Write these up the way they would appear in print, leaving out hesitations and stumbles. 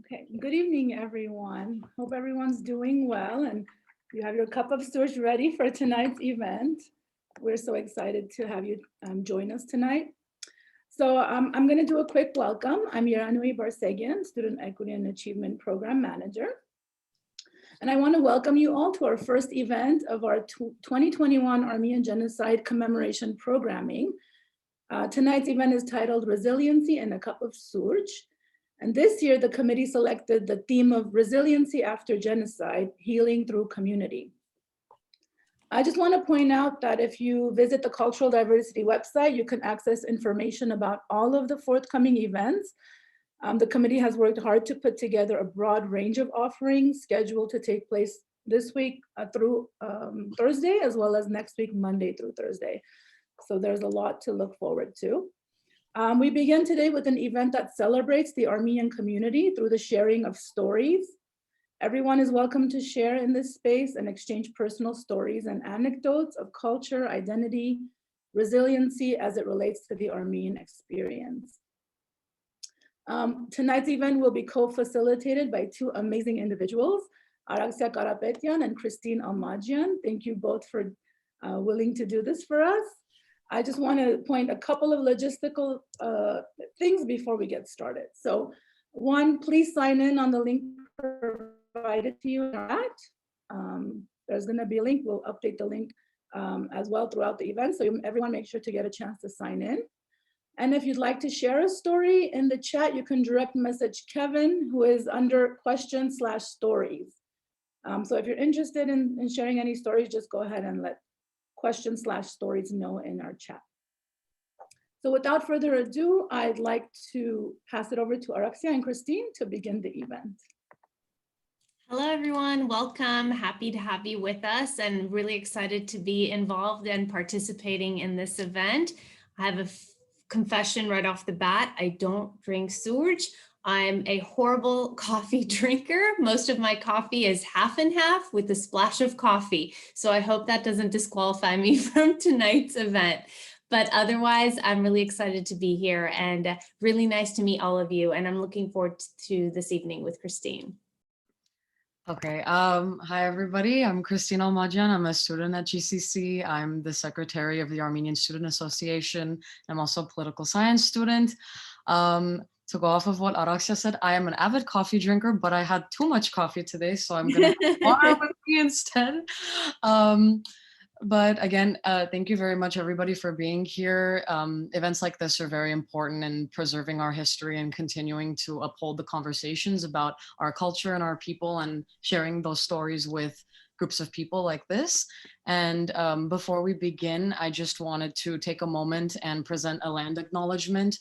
Okay, good evening, everyone. Hope everyone's doing well and you have your cup of Soorj ready for tonight's event. We're so excited to have you join us tonight. So I'm going to do a quick welcome. I'm Yaranui Barsegian, Student Equity and Achievement Program Manager. And I want to welcome you all to our first event of our 2021 Armenian Genocide Commemoration Programming. Tonight's event is titled Resiliency and a Cup of Soorj. And this year, the committee selected the theme of Resiliency After Genocide, Healing Through Community. I just want to point out that if you visit the Cultural Diversity website, you can access information about all of the forthcoming events. The committee has worked hard to put together a broad range of offerings scheduled to take place this week through Thursday, as well as next week, Monday through Thursday. So there's a lot to look forward to. We begin today with an event that celebrates the Armenian community through the sharing of stories. Everyone is welcome to share in this space and exchange personal stories and anecdotes of culture, identity, resiliency as it relates to the Armenian experience. Tonight's event will be co-facilitated by two amazing individuals, Araxia Karapetyan and Christine Almadian. Thank you both for willing to do this for us. I just want to point a couple of logistical things before we get started. So one, please sign in on the link provided to you in our chat. There's going to be a link. We'll update the link as well throughout the event. So everyone make sure to get a chance to sign in. And if you'd like to share a story in the chat, you can direct message Kevin, who is under question/stories. So if you're interested in sharing any stories, just go ahead and let question/stories know in our chat. So without further ado, I'd like to pass it over to Araxia and Christine to begin the event. Hello, everyone. Welcome. Happy to have you with us and really excited to be involved and participating in this event. I have a confession right off the bat. I don't drink Soorj. I'm a horrible coffee drinker. Most of my coffee is half and half with a splash of coffee. So I hope that doesn't disqualify me from tonight's event. But otherwise, I'm really excited to be here and really nice to meet all of you. And I'm looking forward to this evening with Christine. Okay, hi everybody, I'm Christine Almadian. I'm a student at GCC. I'm the secretary of the Armenian Student Association. I'm also a political science student. To go off of what Araxia said, I am an avid coffee drinker, but I had too much coffee today, so I'm gonna have water with me instead. But again, thank you very much, everybody, for being here. Events like this are very important in preserving our history and continuing to uphold the conversations about our culture and our people and sharing those stories with groups of people like this. And before we begin, I just wanted to take a moment and present a land acknowledgement.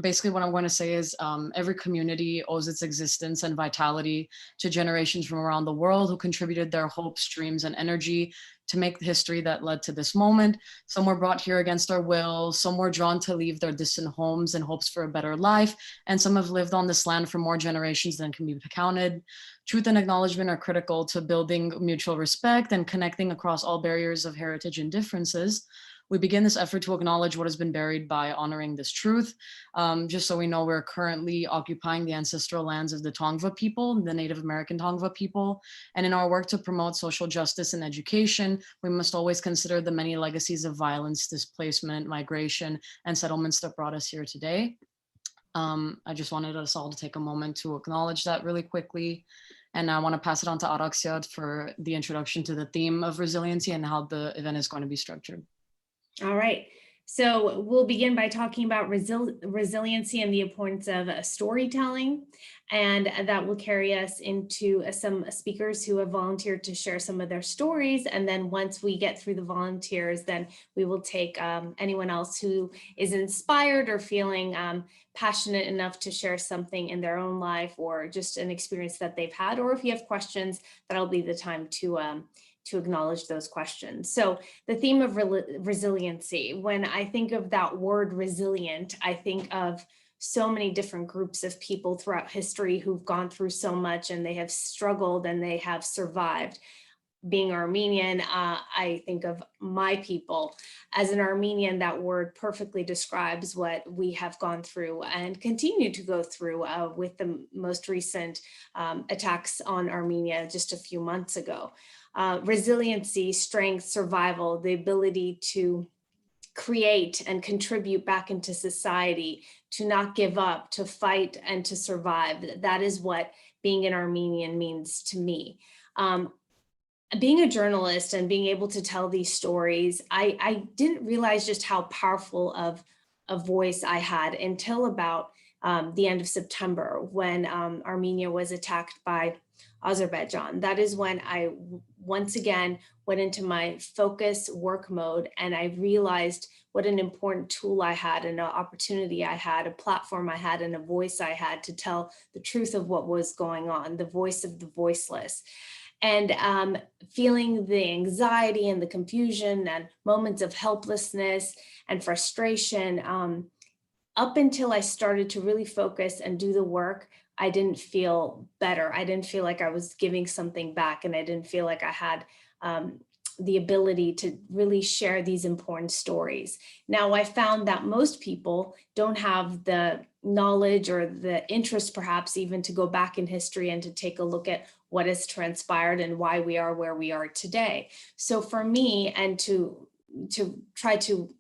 Basically, what I'm going to say is every community owes its existence and vitality to generations from around the world who contributed their hopes, dreams, and energy to make the history that led to this moment. Some were brought here against our will, some were drawn to leave their distant homes in hopes for a better life, and some have lived on this land for more generations than can be counted. Truth and acknowledgement are critical to building mutual respect and connecting across all barriers of heritage and differences. We begin this effort to acknowledge what has been buried by honoring this truth. Just so we know, we're currently occupying the ancestral lands of the Tongva people, the Native American Tongva people. And in our work to promote social justice and education, we must always consider the many legacies of violence, displacement, migration, and settlements that brought us here today. I just wanted us all to take a moment to acknowledge that really quickly. And I want to pass it on to Araxia for the introduction to the theme of resiliency and how the event is going to be structured. All right, so we'll begin by talking about resiliency and the importance of storytelling, and that will carry us into some speakers who have volunteered to share some of their stories. And then once we get through the volunteers, then we will take anyone else who is inspired or feeling passionate enough to share something in their own life or just an experience that they've had, or if you have questions, that'll be the time to acknowledge those questions. So the theme of resiliency, when I think of that word resilient, I think of so many different groups of people throughout history who've gone through so much and they have struggled and they have survived. being Armenian, I think of my people. As an Armenian, that word perfectly describes what we have gone through and continue to go through with the most recent attacks on Armenia just a few months ago. Resiliency, strength, survival, the ability to create and contribute back into society, to not give up, to fight and to survive. That is what being an Armenian means to me. Being a journalist and being able to tell these stories, I didn't realize just how powerful of a voice I had until about the end of September, when Armenia was attacked by Azerbaijan. That is when I once again went into my focus work mode, and I realized what an important tool I had, and an opportunity I had, a platform I had, and a voice I had to tell the truth of what was going on, the voice of the voiceless. And feeling the anxiety and the confusion and moments of helplessness and frustration, up until I started to really focus and do the work, I didn't feel better. I didn't feel like I was giving something back, and I didn't feel like I had the ability to really share these important stories. Now, I found that most people don't have the knowledge or the interest, perhaps even, to go back in history and to take a look at what has transpired and why we are where we are today. So for me, and to try to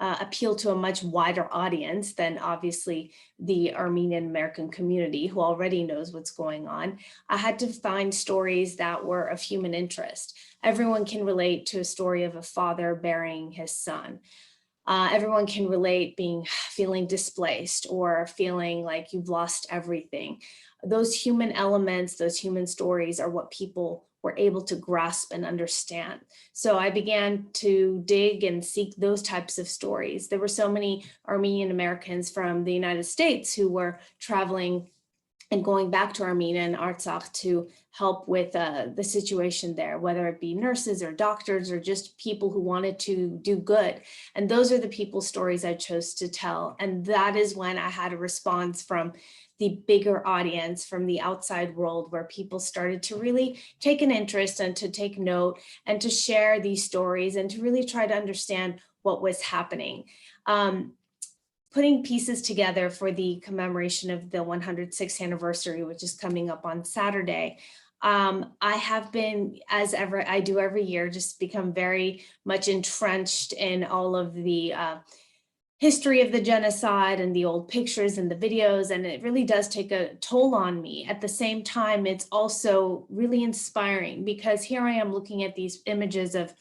appeal to a much wider audience than obviously the Armenian American community, who already knows what's going on, I had to find stories that were of human interest. Everyone can relate to a story of a father burying his son. Everyone can relate feeling displaced or feeling like you've lost everything. Those human elements, those human stories are what people were able to grasp and understand. So I began to dig and seek those types of stories. There were so many Armenian Americans from the United States who were traveling and going back to Armenia and Artsakh to help with the situation there, whether it be nurses or doctors or just people who wanted to do good. And those are the people's stories I chose to tell. And that is when I had a response from the bigger audience, from the outside world, where people started to really take an interest and to take note and to share these stories and to really try to understand what was happening. Putting pieces together for the commemoration of the 106th anniversary, which is coming up on Saturday, I have been, as ever I do every year, just become very much entrenched in all of the history of the genocide and the old pictures and the videos, and it really does take a toll on me. At the same time, it's also really inspiring, because here I am looking at these images of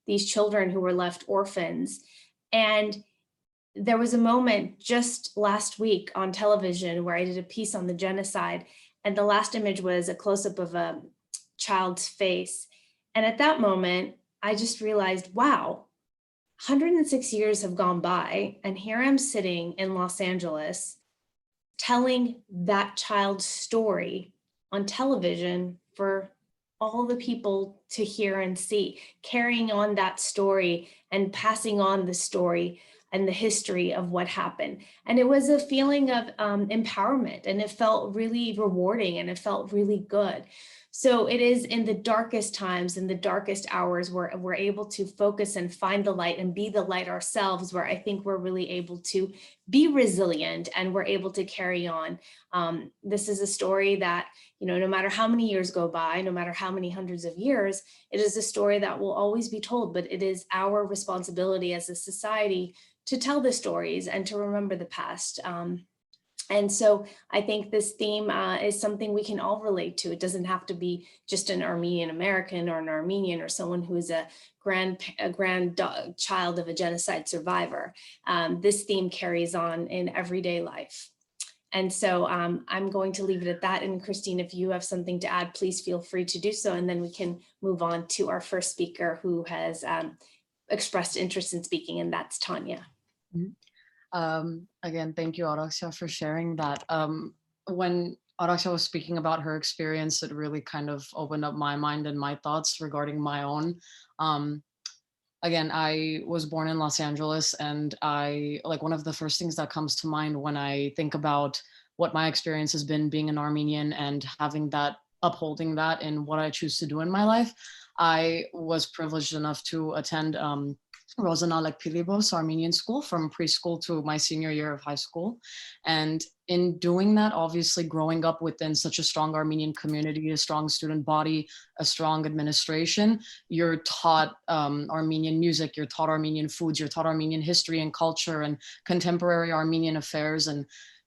these children who were left orphans. And there was a moment just last week on television where I did a piece on the genocide, and the last image was a close-up of a child's face. And at that moment, I just realized, wow, 106 years have gone by, and here I'm sitting in Los Angeles telling that child's story on television for all the people to hear and see, carrying on that story and passing on the story and the history of what happened. And it was a feeling of empowerment, and it felt really rewarding, and it felt really good. So it is in the darkest times, in the darkest hours, where we're able to focus and find the light and be the light ourselves, where I think we're really able to be resilient and we're able to carry on. This is a story that, no matter how many years go by, no matter how many hundreds of years, it is a story that will always be told, but it is our responsibility as a society to tell the stories and to remember the past. And so I think this theme is something we can all relate to. It doesn't have to be just an Armenian American or an Armenian or someone who is a grandchild of a genocide survivor. This theme carries on in everyday life. And so I'm going to leave it at that. And Christine, if you have something to add, please feel free to do so. And then we can move on to our first speaker who has expressed interest in speaking, and that's Tanya. Mm-hmm. Again, thank you, Araxia, for sharing that. When Araxia was speaking about her experience, it really kind of opened up my mind and my thoughts regarding my own. Again, I was born in Los Angeles, and one of the first things that comes to mind when I think about what my experience has been being an Armenian and having that upholding that in what I choose to do in my life. I was privileged enough to attend Rosanalek Pilibos Armenian school from preschool to my senior year of high school. And in doing that, obviously growing up within such a strong Armenian community, a strong student body, a strong administration, you're taught Armenian music, you're taught Armenian foods, you're taught Armenian history and culture and contemporary Armenian affairs. And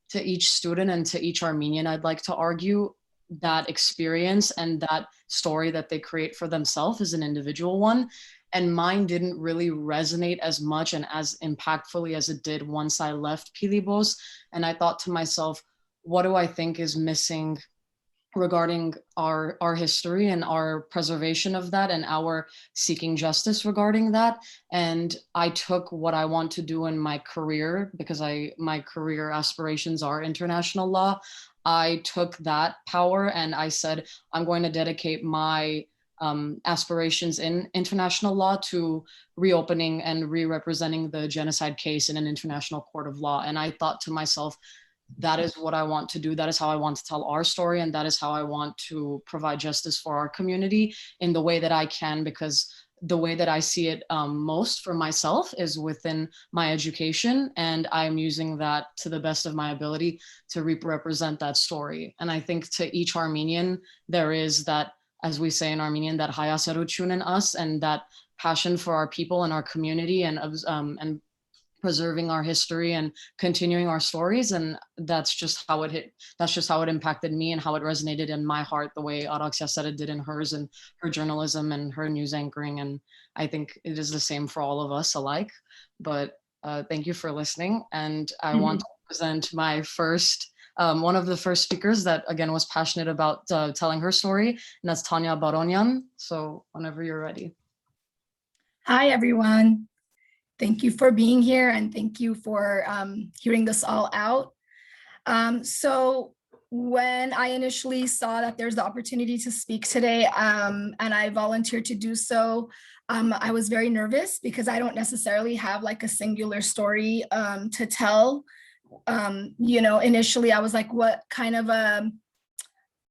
to each student and to each Armenian, I'd like to argue that experience and that story that they create for themselves is an individual one. And mine didn't really resonate as much and as impactfully as it did once I left Pilibos. And I thought to myself, what do I think is missing regarding our history and our preservation of that and our seeking justice regarding that? And I took what I want to do in my career, because my career aspirations are international law. I took that power and I said, I'm going to dedicate my aspirations in international law to reopening and re-representing the genocide case in an international court of law. And I thought to myself, that is what I want to do. That is how I want to tell our story. And that is how I want to provide justice for our community in the way that I can, because the way that I see it most for myself is within my education. And I'm using that to the best of my ability to represent that story. And I think to each Armenian, there is that, as we say in Armenian, that hayasaruchun in us, and that passion for our people and our community, and preserving our history and continuing our stories. And that's just how it hit. That's just how it impacted me and how it resonated in my heart, the way Araxia said it did in hers and her journalism and her news anchoring. And I think it is the same for all of us alike. But thank you for listening. And I want to present my first, one of the first speakers that, again, was passionate about telling her story, and that's Tanya Baronian. So whenever you're ready. Hi, everyone. Thank you for being here, and thank you for hearing this all out. So when I initially saw that there's the opportunity to speak today, and I volunteered to do so, I was very nervous because I don't necessarily have like a singular story to tell. Initially I was like, what kind of a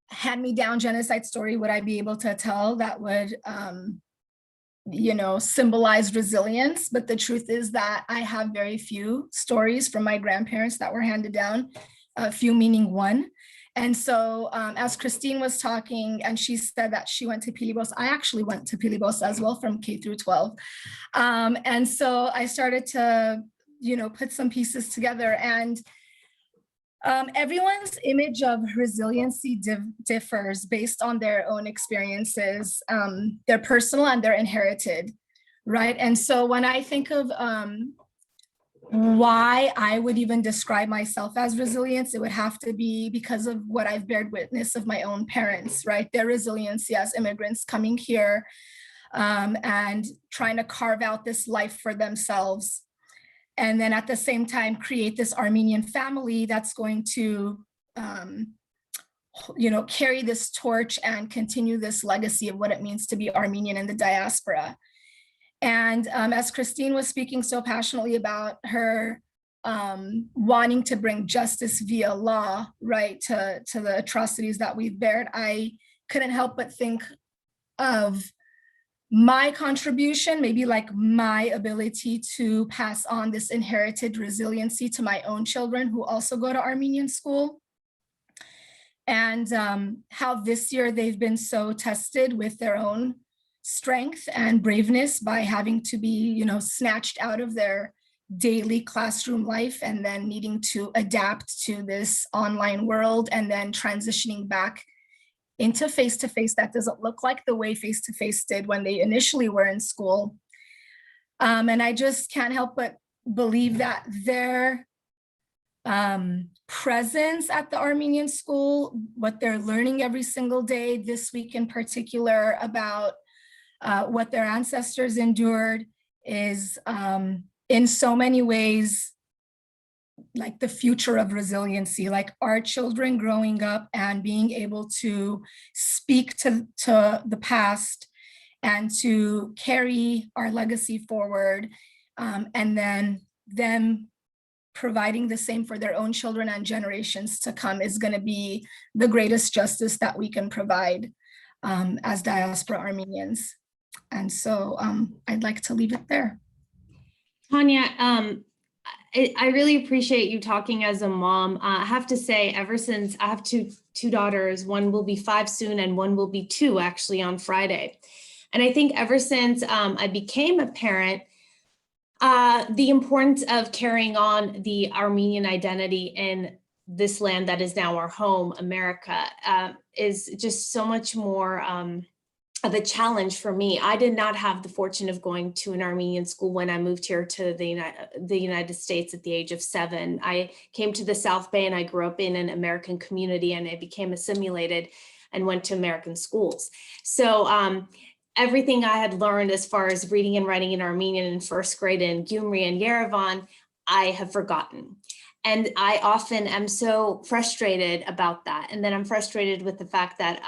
hand-me-down genocide story would I be able to tell that would symbolize resilience? But the truth is that I have very few stories from my grandparents that were handed down, a few meaning one. And so as Christine was talking, and she said that she went to Pilibos, I actually went to Pilibos as well from K through 12. And so I started to, put some pieces together, and everyone's image of resiliency differs based on their own experiences. They're personal and they're inherited, right? And so when I think of why I would even describe myself as resilient, it would have to be because of what I've bared witness of my own parents, right? Their resiliency as immigrants coming here and trying to carve out this life for themselves. And then at the same time, create this Armenian family that's going to, carry this torch and continue this legacy of what it means to be Armenian in the diaspora. And as Christine was speaking so passionately about her wanting to bring justice via law, right, to the atrocities that we've bared, I couldn't help but think of my contribution, maybe like my ability to pass on this inherited resiliency to my own children who also go to Armenian school. And how this year they've been so tested with their own strength and braveness by having to be, snatched out of their daily classroom life and then needing to adapt to this online world and then transitioning back into face-to-face that doesn't look like the way face-to-face did when they initially were in school. And I just can't help but believe that their presence at the Armenian school, what they're learning every single day, this week in particular, about what their ancestors endured is in so many ways like the future of resiliency, like our children growing up and being able to speak to the past and to carry our legacy forward, and then them providing the same for their own children and generations to come is going to be the greatest justice that we can provide as diaspora Armenians. And so I'd like to leave it there. Tanya, I really appreciate you talking as a mom. I have to say, ever since I have two daughters, one will be 5 soon and one will be 2 actually on Friday. And I think ever since I became a parent, the importance of carrying on the Armenian identity in this land that is now our home, America, is just so much more of a challenge for me. I did not have the fortune of going to an Armenian school when I moved here to the United States at the age of 7. I came to the South Bay and I grew up in an American community, and I became assimilated and went to American schools. So everything I had learned as far as reading and writing in Armenian in 1st grade in Gyumri and Yerevan, I have forgotten. And I often am so frustrated about that. And then I'm frustrated with the fact that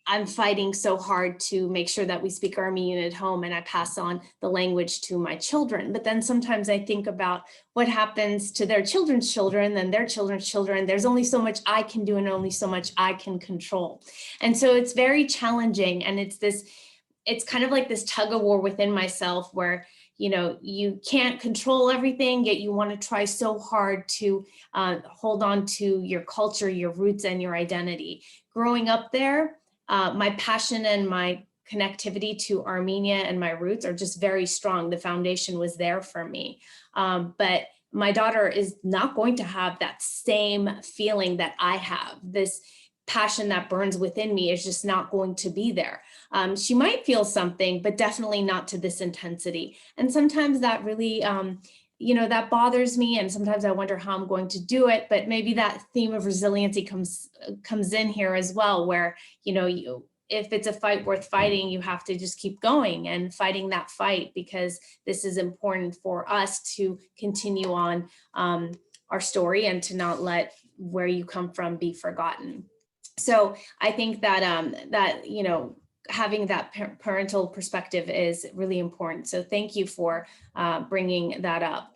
I'm fighting so hard to make sure that we speak Armenian at home and I pass on the language to my children. But then sometimes I think about what happens to their children's children and their children's children. There's only so much I can do and only so much I can control. And so it's very challenging. And it's kind of like this tug of war within myself where, you know, you can't control everything, yet you want to try so hard to hold on to your culture, your roots, and your identity. Growing up there, my passion and my connectivity to Armenia and my roots are just very strong. The foundation was there for me. But my daughter is not going to have that same feeling that I have. This passion that burns within me is just not going to be there. She might feel something, but definitely not to this intensity. And sometimes that really, you know, that bothers me. And sometimes I wonder how I'm going to do it, but maybe that theme of resiliency comes in here as well, where, you know, if it's a fight worth fighting, you have to just keep going and fighting that fight, because this is important for us to continue on our story and to not let where you come from be forgotten. So I think that, you know, having that parental perspective is really important. So thank you for bringing that up.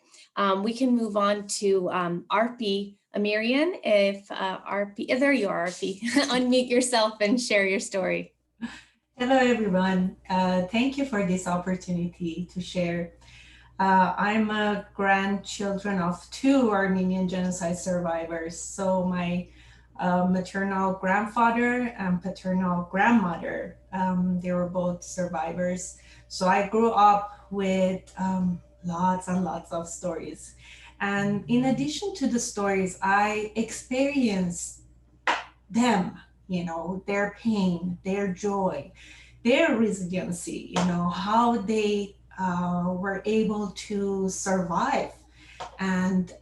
We can move on to Arpi Amirian. If Arpi, there you are, Arpi. Unmute yourself and share your story. Hello, everyone. Thank you for this opportunity to share. I'm a grandchildren of 2 Armenian genocide survivors. So my maternal grandfather and paternal grandmother, they were both survivors. So I grew up with lots and lots of stories. And in addition to the stories, I experienced them, you know, their pain, their joy, their resiliency, you know, how they were able to survive. And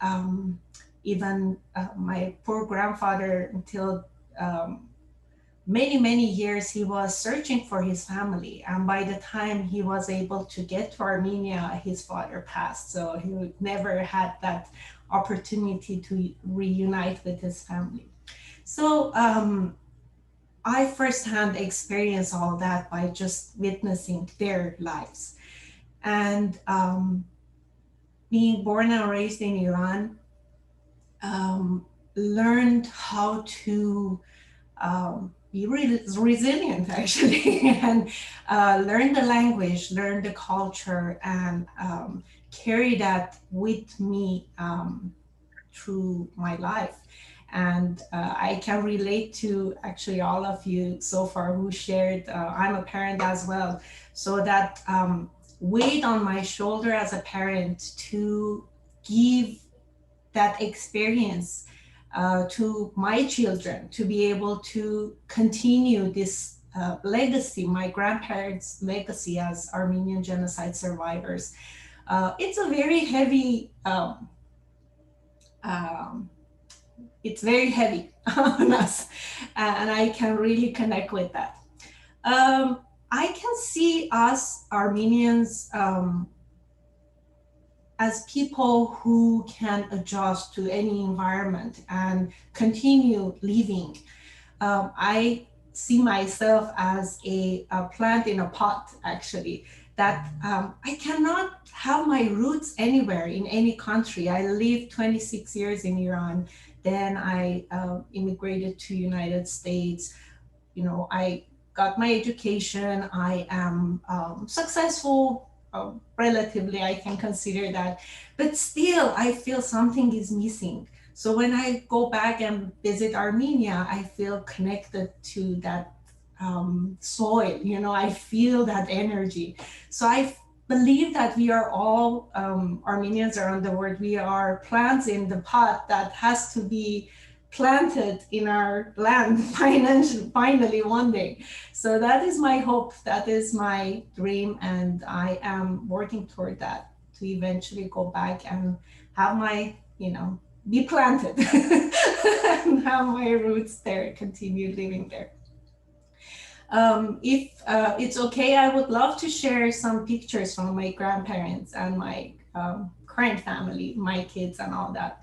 even my poor grandfather, until many years, he was searching for his family. And by the time he was able to get to Armenia, his father passed. So he never had that opportunity to reunite with his family. So I firsthand experienced all that by just witnessing their lives. And being born and raised in Iran, learned how to be resilient, actually, and learn the language, learn the culture, and carry that with me through my life. And I can relate to actually all of you so far who shared. I'm a parent as well, so that weight on my shoulder as a parent to give that experience to my children, to be able to continue this legacy, my grandparents' legacy as Armenian genocide survivors. It's a very heavy, it's very heavy on us, and I can really connect with that. I can see us Armenians as people who can adjust to any environment and continue living. I see myself as a plant in a pot, actually, that I cannot have my roots anywhere in any country. I lived 26 years in Iran. Then I immigrated to United States. I got my education. I am successful, relatively, I can consider that. But still, I feel something is missing. So when I go back and visit Armenia, I feel connected to that soil. I feel that energy. So I believe that we are all Armenians around the world. We are plants in the pot that has to be planted in our land finally one day. So that is my hope, that is my dream, and I am working toward that, to eventually go back and have my, be planted and have my roots there, continue living there. If it's okay, I would love to share some pictures from my grandparents and my current family, my kids and all that.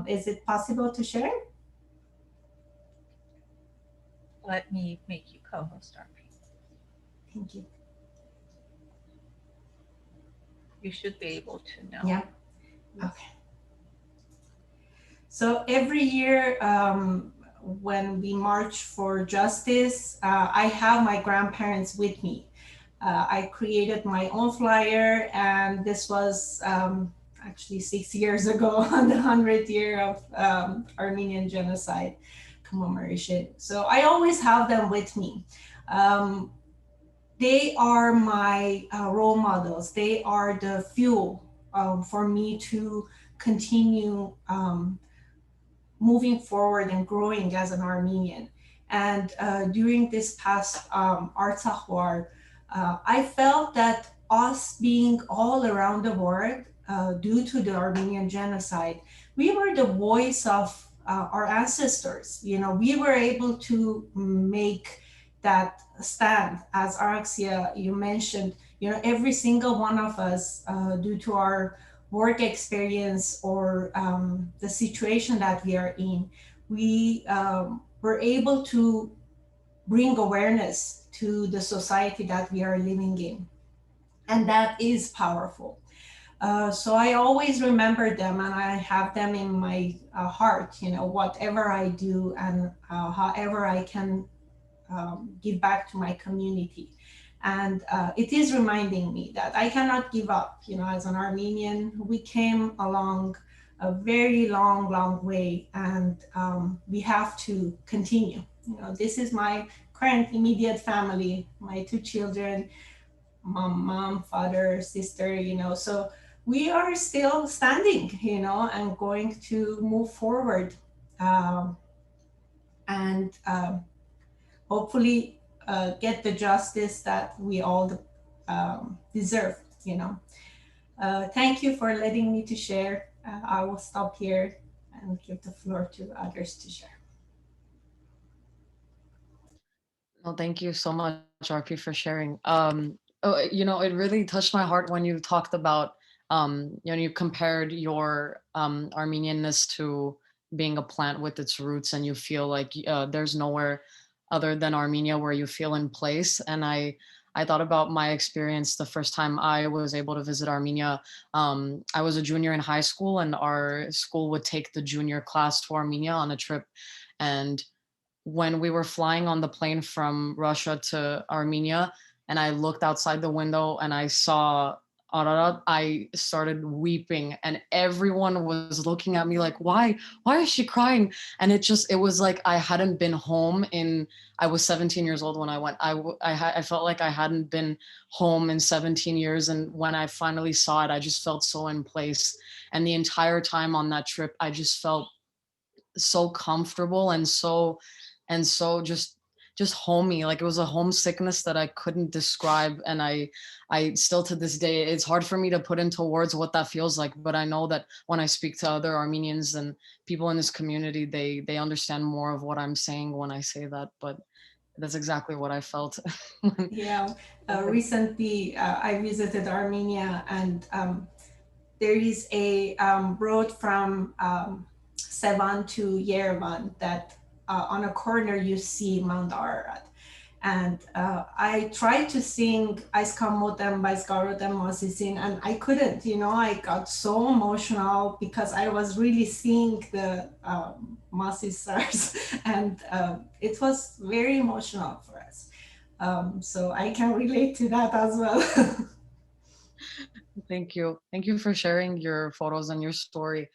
Is it possible to share? Let me make you co-host, RP. Thank you. You should be able to know. Yeah. Okay. So every year when we march for justice, I have my grandparents with me. I created my own flyer, and this was actually 6 years ago on the 100th year of Armenian Genocide Commemoration. So I always have them with me. They are my role models. They are the fuel for me to continue moving forward and growing as an Armenian. And during this past Artsakh war, I felt that us being all around the world due to the Armenian genocide, we were the voice of our ancestors. We were able to make that stand. As Araxia, you mentioned, every single one of us, due to our work experience or the situation that we are in, we were able to bring awareness to the society that we are living in. And that is powerful. So I always remember them, and I have them in my heart, whatever I do and however I can give back to my community. And it is reminding me that I cannot give up. As an Armenian, we came along a very long way, and we have to continue. This is my current immediate family, my 2 children, mom, father, sister, so we are still standing, and going to move forward. And hopefully get the justice that we all deserve. Thank you for letting me to share. I will stop here and give the floor to others to share. Well, thank you so much, RP, for sharing. It really touched my heart when you talked about, you compared your Armenianness to being a plant with its roots, and you feel like there's nowhere other than Armenia where you feel in place. And I thought about my experience the first time I was able to visit Armenia. I was a junior in high school, and our school would take the junior class to Armenia on a trip. And when we were flying on the plane from Russia to Armenia, and I looked outside the window and I saw Ararat, I started weeping, and everyone was looking at me like, why is she crying? And it was like I hadn't been home I was 17 years old when I went. I felt like I hadn't been home in 17 years. And when I finally saw it, I just felt so in place. And the entire time on that trip, I just felt so comfortable and so just homey. Like, it was a homesickness that I couldn't describe. And I still, to this day, it's hard for me to put into words what that feels like. But I know that when I speak to other Armenians and people in this community, they understand more of what I'm saying when I say that. But that's exactly what I felt. Yeah. Recently, I visited Armenia, and there is a road from Sevan to Yerevan that on a corner you see Mount Ararat. And I tried to sing Ais Kamotem by Skarotem Mosisin, and I couldn't, I got so emotional because I was really seeing the Mosisars, and it was very emotional for us. So I can relate to that as well. Thank you. Thank you for sharing your photos and your story.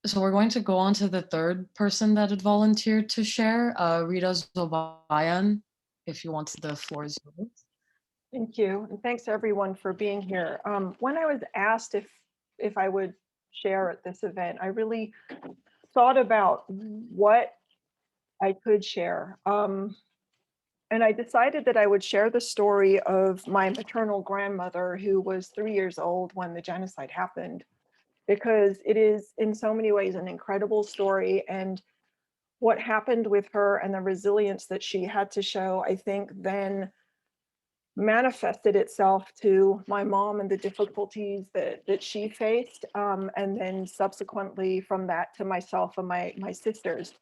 So we're going to go on to the third person that had volunteered to share, Rita Zobayan. If you want, the floor is yours. Thank you, and thanks everyone for being here. When I was asked if I would share at this event, I really thought about what I could share. And I decided that I would share the story of my maternal grandmother, who was 3 years old when the genocide happened, because it is in so many ways an incredible story. And what happened with her and the resilience that she had to show, I think then manifested itself to my mom and the difficulties that she faced, and then subsequently from that to myself and my sisters.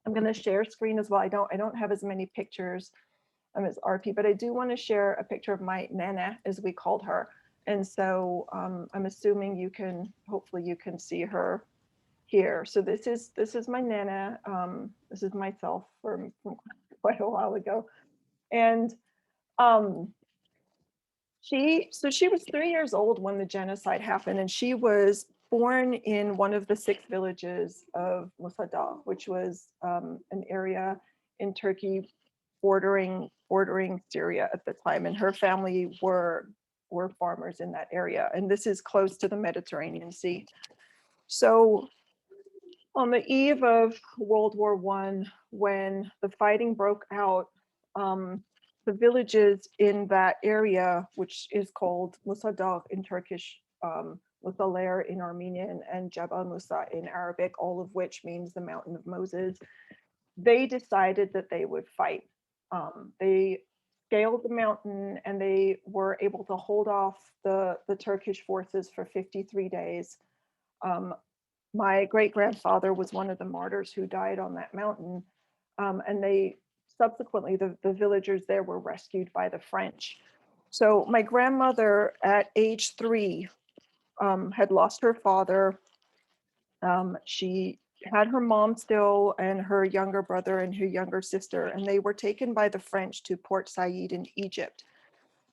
I'm going to share screen as well. I don't have as many pictures as RP, but I do want to share a picture of my Nana, as we called her. And so I'm assuming hopefully you can see her here. So this is my Nana. This is myself from quite a while ago. And she was 3 years old when the genocide happened, and she was born in one of the 6 villages of Musadah, which was an area in Turkey bordering Syria at the time, and her family were farmers in that area, and this is close to the Mediterranean Sea. So on the eve of World War I, when the fighting broke out, the villages in that area, which is called Musadag in Turkish, Musaler in Armenian, and Jabal Musa in Arabic, all of which means the Mountain of Moses, they decided that they would fight. They scaled the mountain and they were able to hold off the Turkish forces for 53 days. My great-grandfather was one of the martyrs who died on that mountain. And they subsequently, the villagers there were rescued by the French. So my grandmother at age 3 had lost her father. She had her mom still and her younger brother and her younger sister, and they were taken by the French to Port Said in Egypt.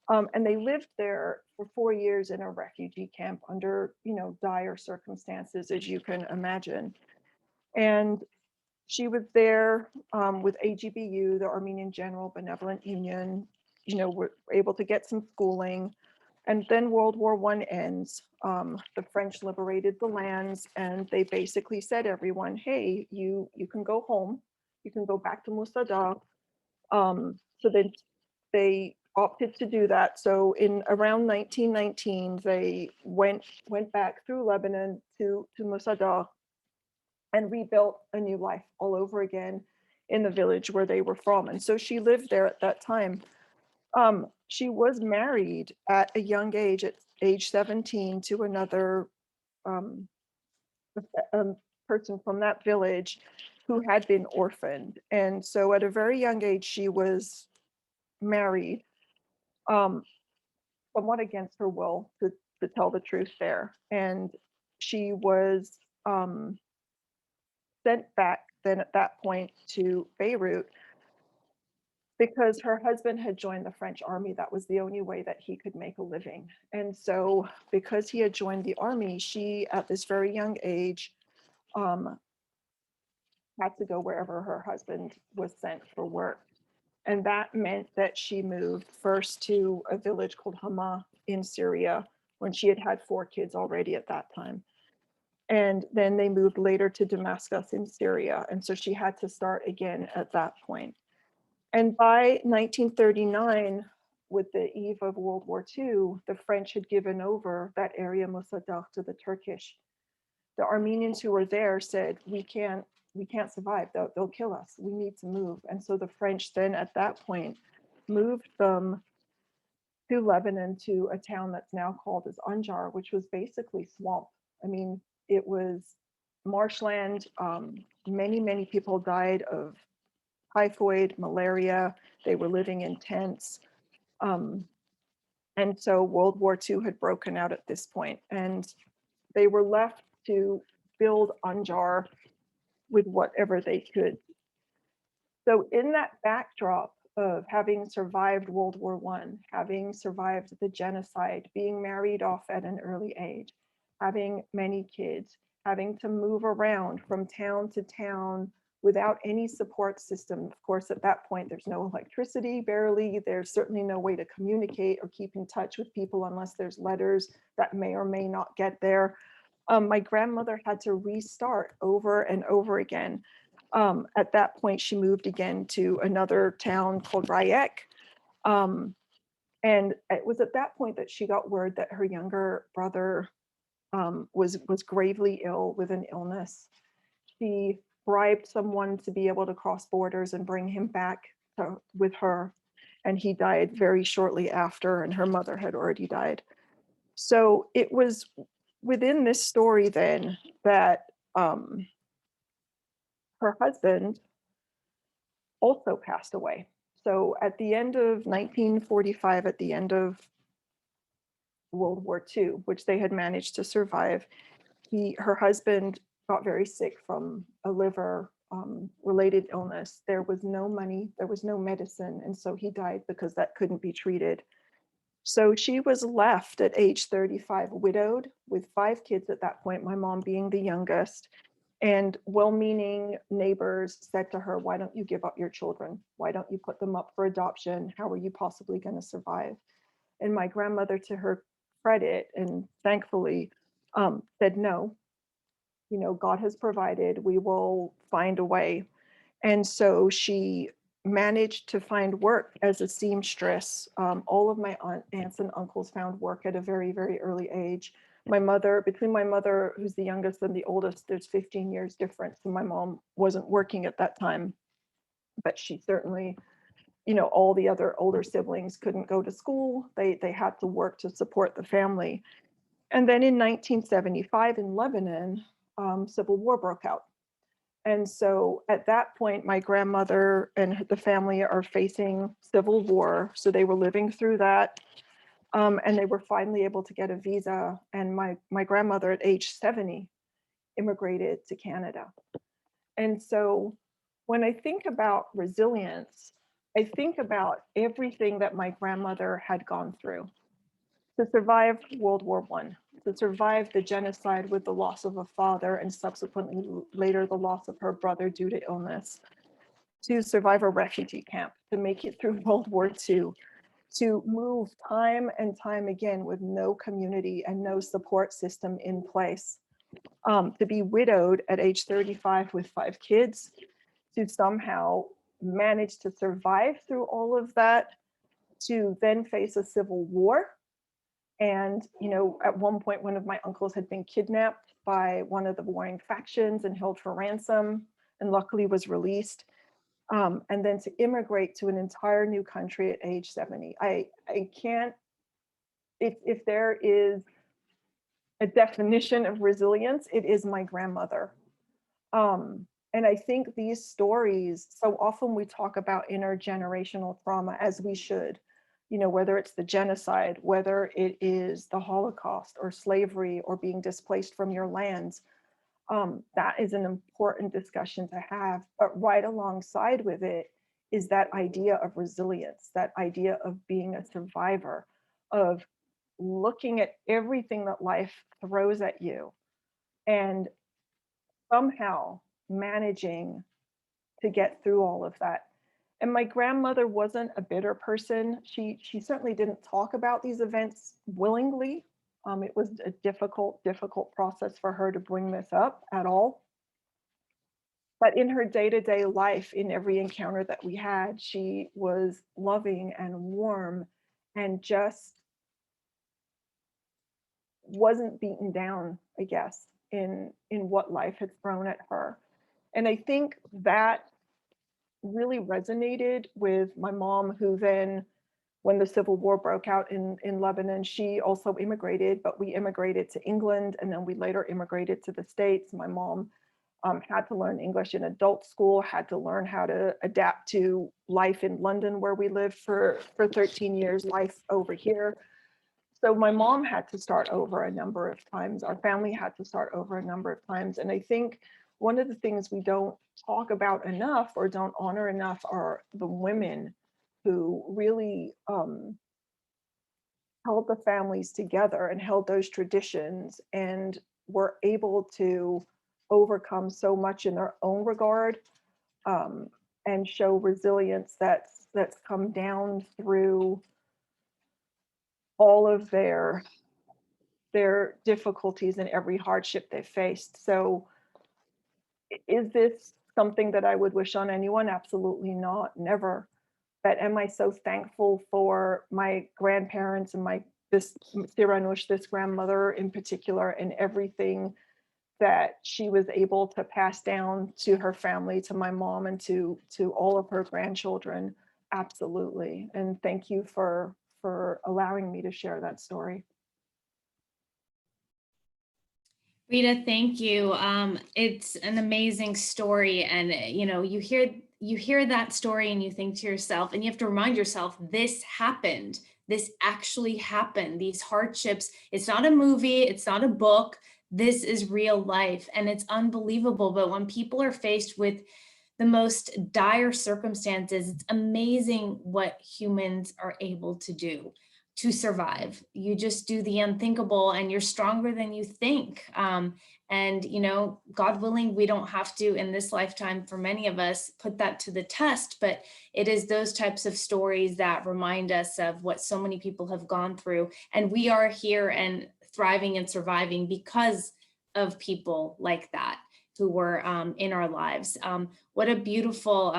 And they lived there for 4 years in a refugee camp under, dire circumstances, as you can imagine. And she was there with AGBU, the Armenian General Benevolent Union, were able to get some schooling. And then World War I ends. The French liberated the lands, and they basically said, everyone, hey, you can go home. You can go back to Musadah. So then they opted to do that. So in around 1919, they went back through Lebanon to Musadah and rebuilt a new life all over again in the village where they were from. And so she lived there at that time. She was married at a young age, at age 17, to another person from that village who had been orphaned. And so at a very young age, she was married, somewhat against her will, to tell the truth there. And she was sent back then at that point to Beirut because her husband had joined the French army. That was the only way that he could make a living. And so because he had joined the army, she, at this very young age, had to go wherever her husband was sent for work. And that meant that she moved first to a village called Hama in Syria when she had had 4 kids already at that time. And then they moved later to Damascus in Syria. And so she had to start again at that point. And by 1939, with the eve of World War II, the French had given over that area Musadah to the Turkish. The Armenians who were there said, we can't survive, they'll kill us, we need to move. And so the French then at that point moved them to Lebanon, to a town that's now called as Anjar, which was basically swamp. I mean, it was marshland. Many people died of typhoid, malaria. They were living in tents. And so World War II had broken out at this point, and they were left to build Anjar with whatever they could. So in that backdrop of having survived World War I, having survived the genocide, being married off at an early age, having many kids, having to move around from town to town without any support system. Of course, at that point, there's no electricity, barely. There's certainly no way to communicate or keep in touch with people unless there's letters that may or may not get there. My grandmother had to restart over and over again. At that point, she moved again to another town called Rayek. And it was at that point that she got word that her younger brother was gravely ill with an illness. She bribed someone to be able to cross borders and bring him back with her. And he died very shortly after, and her mother had already died. So it was within this story then that her husband also passed away. So at the end of 1945, at the end of World War II, which they had managed to survive, her husband got very sick from a liver related illness. There was no money, there was no medicine, and so he died because that couldn't be treated. So she was left at age 35, widowed with 5 kids at that point, my mom being the youngest. And well-meaning neighbors said to her, why don't you give up your children? Why don't you put them up for adoption? How are you possibly going to survive? And my grandmother, to her credit, and thankfully, said, no, God has provided, we will find a way. And so she managed to find work as a seamstress. All of my aunts and uncles found work at a very, very early age. Between my mother, who's the youngest, and the oldest, there's 15 years difference. And my mom wasn't working at that time, but she certainly, all the other older siblings couldn't go to school. They had to work to support the family. And then in 1975 in Lebanon, civil war broke out. And so at that point, my grandmother and the family are facing civil war. So they were living through that. And they were finally able to get a visa. And my grandmother at age 70 immigrated to Canada. And so when I think about resilience, I think about everything that my grandmother had gone through to survive World War I, to survive the genocide with the loss of a father and subsequently later the loss of her brother due to illness, to survive a refugee camp, to make it through World War II, to move time and time again with no community and no support system in place, to be widowed at age 35 with 5 kids, to somehow manage to survive through all of that, to then face a civil war. And, at one point, one of my uncles had been kidnapped by one of the warring factions and held for ransom, and luckily was released. And then to immigrate to an entire new country at age 70. I can't, if there is a definition of resilience, it is my grandmother. And I think these stories, so often we talk about intergenerational trauma, as we should, whether it's the genocide, whether it is the Holocaust or slavery or being displaced from your lands. That is an important discussion to have, but right alongside with it is that idea of resilience, that idea of being a survivor, of looking at everything that life throws at you and somehow managing to get through all of that. And my grandmother wasn't a bitter person. She certainly didn't talk about these events willingly. It was a difficult process for her to bring this up at all. But in her day-to-day life, in every encounter that we had, she was loving and warm and just wasn't beaten down, I guess, in what life had thrown at her. And I think that really resonated with my mom, who then, when the civil war broke out in Lebanon, she also immigrated, but we immigrated to England and then we later immigrated to the States. My mom had to learn English in adult school, had to learn how to adapt to life in London where we lived for 13 years, life over here. So my mom had to start over a number of times. Our family had to start over a number of times. And I think one of the things we don't talk about enough or don't honor enough are the women who really held the families together and held those traditions and were able to overcome so much in their own regard, and show resilience that's come down through all of their difficulties and every hardship they faced. So is this something that I would wish on anyone? Absolutely not, never. But am I so thankful for my grandparents and this Siranush, this grandmother in particular, and everything that she was able to pass down to her family, to my mom, and to all of her grandchildren? Absolutely. And thank you for allowing me to share that story. Rita, thank you. It's an amazing story, and you hear that story and you think to yourself, and you have to remind yourself, this happened. This actually happened. These hardships. It's not a movie. It's not a book. This is real life, and it's unbelievable. But when people are faced with the most dire circumstances, it's amazing what humans are able to do to survive. You just do the unthinkable, and you're stronger than you think. And God willing, we don't have to in this lifetime, for many of us, put that to the test, but it is those types of stories that remind us of what so many people have gone through. And we are here and thriving and surviving because of people like that who were in our lives. What a beautiful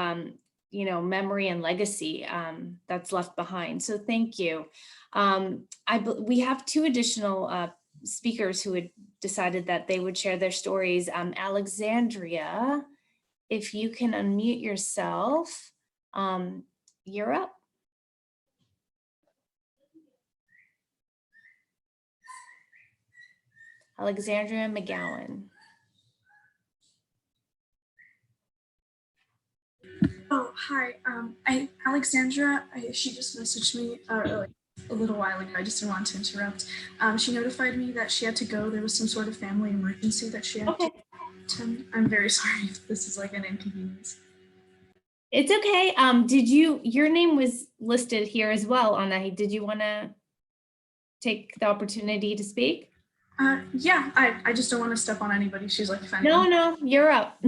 memory and legacy that's left behind. So thank you. We have two additional speakers who had decided that they would share their stories. Alexandria, if you can unmute yourself, you're up. Alexandria McGowan. Oh, hi. Alexandra, she just messaged me a little while ago. I just didn't want to interrupt. She notified me that she had to go. There was some sort of family emergency that she had to attend. I'm very sorry if this is like an inconvenience. It's okay. Your name was listed here as well, Anna. Did you want to take the opportunity to speak? Yeah, I just don't want to step on anybody. She's like, No, you're up.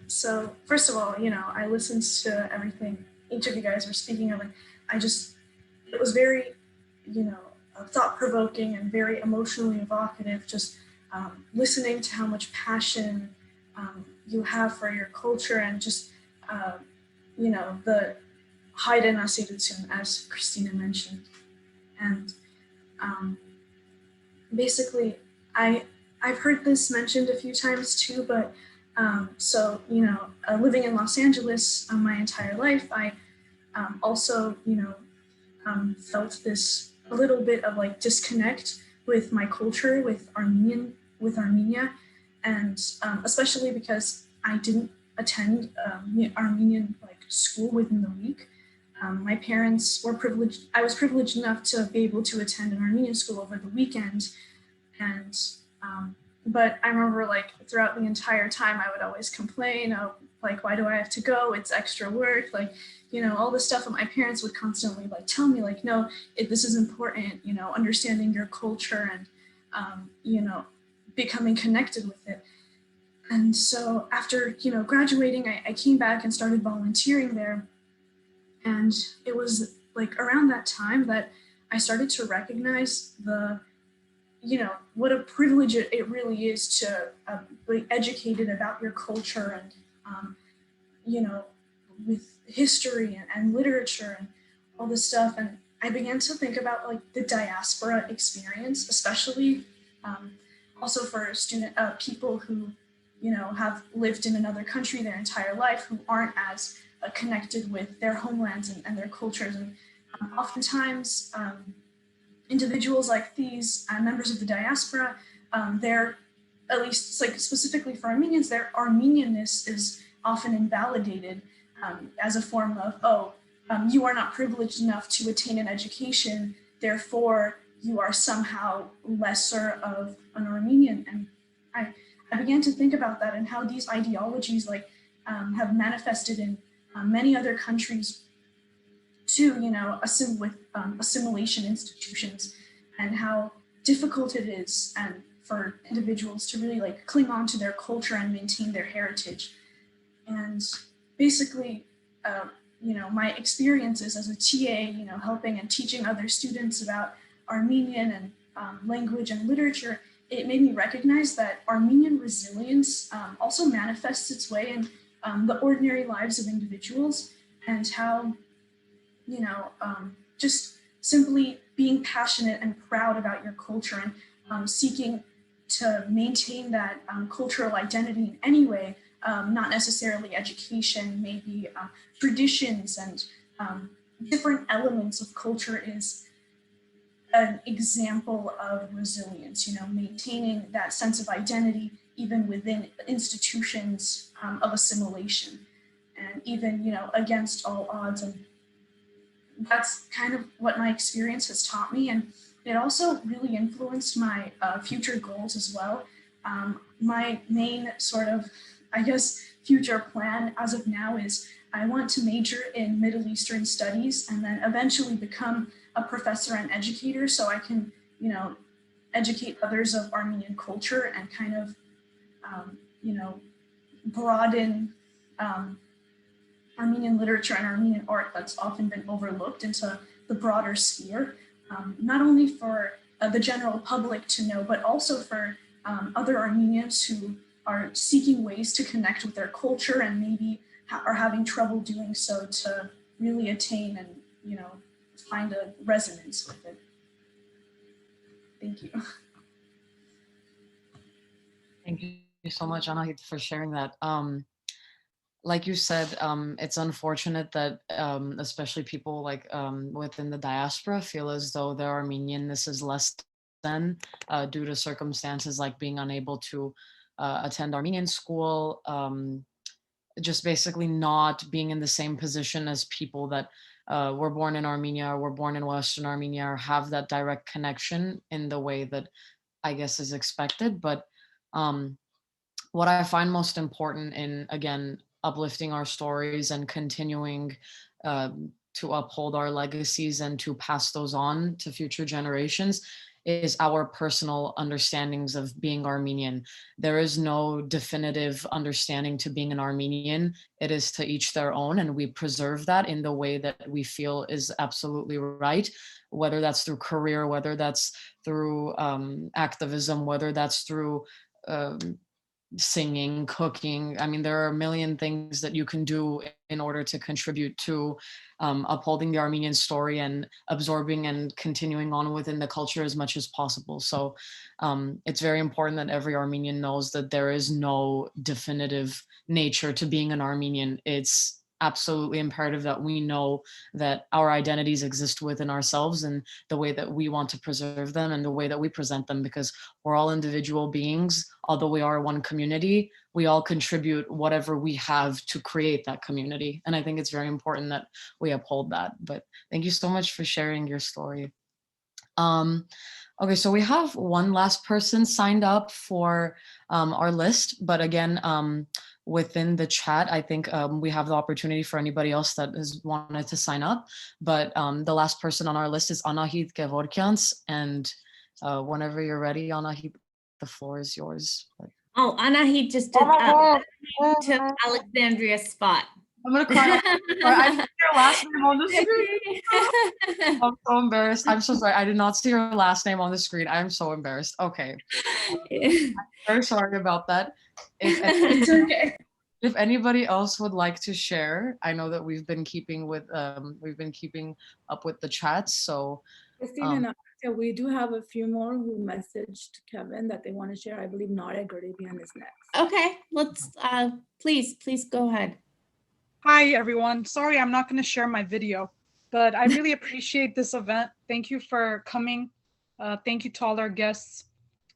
So first of all, I listened to everything each of you guys were speaking of, and it was very, thought-provoking and very emotionally evocative, just listening to how much passion you have for your culture, and just, the Haide Nasiruddin, as Christina mentioned. And basically, I've heard this mentioned a few times too, but living in Los Angeles my entire life, I also, felt this a little bit of like disconnect with my culture, with Armenia, and especially because I didn't attend Armenian school within the week. My parents were privileged. I was privileged enough to be able to attend an Armenian school over the weekend, and but I remember throughout the entire time I would always complain, why do I have to go? It's extra work, all this stuff. And my parents would constantly tell me no, this is important, understanding your culture and becoming connected with it. And so after graduating, I came back and started volunteering there. And it was around that time that I started to recognize what a privilege it really is to be educated about your culture and, with history and literature and all this stuff. And I began to think about the diaspora experience, especially also for people who, have lived in another country their entire life, who aren't as connected with their homelands and their cultures. And oftentimes, individuals like these members of the diaspora, they're, at least like specifically for Armenians, their Armenianness is often invalidated as a form of, oh, you are not privileged enough to attain an education, therefore you are somehow lesser of an Armenian. And I began to think about that and how these ideologies like have manifested in many other countries too, you know, with assimilation institutions, and how difficult it is and for individuals to really like cling on to their culture and maintain their heritage. And basically, you know, my experiences as a TA, you know, helping and teaching other students about Armenian and language and literature, it made me recognize that Armenian resilience also manifests its way in the ordinary lives of individuals, and how, you know, just simply being passionate and proud about your culture and seeking to maintain that cultural identity in any way, not necessarily education, maybe traditions and different elements of culture, is an example of resilience, you know, maintaining that sense of identity even within institutions of assimilation, and even, you know, against all odds. And that's kind of what my experience has taught me. And it also really influenced my future goals as well. My main sort of, I guess, future plan as of now is I want to major in Middle Eastern studies and then eventually become a professor and educator, so I can, you know, educate others of Armenian culture and kind of, you know, broaden Armenian literature and Armenian art that's often been overlooked into the broader sphere, not only for the general public to know, but also for other Armenians who are seeking ways to connect with their culture and maybe are having trouble doing so, to really attain and, you know, find a resonance with it. Thank you. Thank you so much, Anahit, for sharing that. Like you said, it's unfortunate that especially people like within the diaspora feel as though their Armenianness is less than due to circumstances like being unable to attend Armenian school, just basically not being in the same position as people that were born in Armenia or were born in Western Armenia, or have that direct connection in the way that I guess is expected. But what I find most important in, again, uplifting our stories and continuing to uphold our legacies and to pass those on to future generations is our personal understandings of being Armenian. There is no definitive understanding to being an Armenian. It is to each their own, and we preserve that in the way that we feel is absolutely right, whether that's through career, whether that's through activism, whether that's through singing, cooking. I mean, there are a million things that you can do in order to contribute to upholding the Armenian story and absorbing and continuing on within the culture as much as possible. So it's very important that every Armenian knows that there is no definitive nature to being an Armenian. It's absolutely imperative that we know that our identities exist within ourselves and the way that we want to preserve them and the way that we present them, because we're all individual beings. Although we are one community, we all contribute whatever we have to create that community. And I think it's very important that we uphold that. But thank you so much for sharing your story. Okay, so we have one last person signed up for our list, but again, within the chat, I think we have the opportunity for anybody else that has wanted to sign up. But the last person on our list is Anahit Gevorkians. And whenever you're ready, Anahit, the floor is yours. Oh, Anahit just took Alexandria's spot. I'm gonna cry. I didn't see your last name on the screen. I'm so embarrassed. I'm so sorry. I did not see your last name on the screen. I'm so embarrassed. Okay. I'm very sorry about that. It's okay. If anybody else would like to share, I know that we've been keeping up with the chats. So Christine and we do have a few more who messaged Kevin that they want to share. I believe Nara Gurdebian is next. Okay, let's please go ahead. Hi, everyone. Sorry, I'm not going to share my video, but I really appreciate this event. Thank you for coming Thank you to all our guests.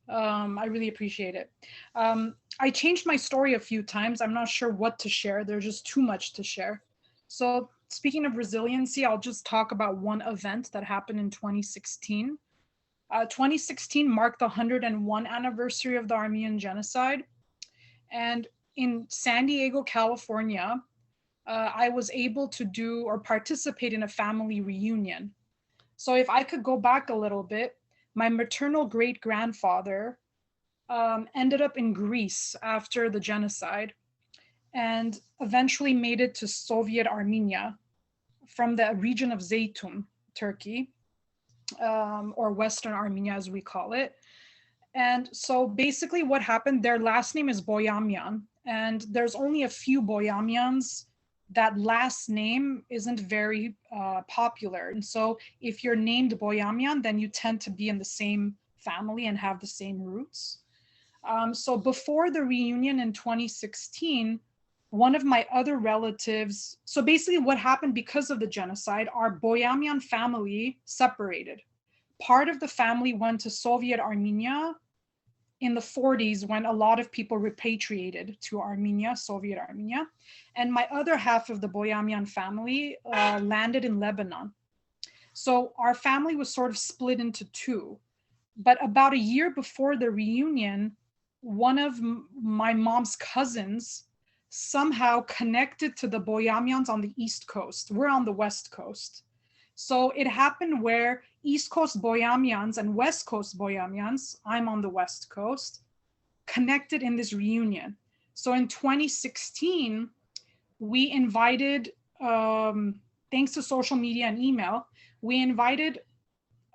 I really appreciate it. I changed my story a few times. I'm not sure what to share. There's just too much to share. So speaking of resiliency, I'll just talk about one event that happened in 2016. 2016 marked the 101 anniversary of the Armenian Genocide. And in San Diego, California, I was able to do or participate in a family reunion. So if I could go back a little bit, my maternal great grandfather ended up in Greece after the genocide and eventually made it to Soviet Armenia from the region of Zeytun, Turkey, or Western Armenia as we call it. And so basically what happened, their last name is Boyamyan, and there's only a few Boyamyans. That last name isn't very popular. And so if you're named Boyamyan, then you tend to be in the same family and have the same roots. So before the reunion in 2016, one of my other relatives, so basically what happened because of the genocide, our Boyamyan family separated. Part of the family went to Soviet Armenia in the 40s when a lot of people repatriated to Armenia, Soviet Armenia. And my other half of the Boyamyan family landed in Lebanon. So our family was sort of split into two. But about a year before the reunion, one of my mom's cousins somehow connected to the Boyamyans on the East Coast. We're on the West Coast. So it happened where East Coast Boyamyans and West Coast Boyamyans, I'm on the West Coast, connected in this reunion. So in 2016, we invited, thanks to social media and email, we invited,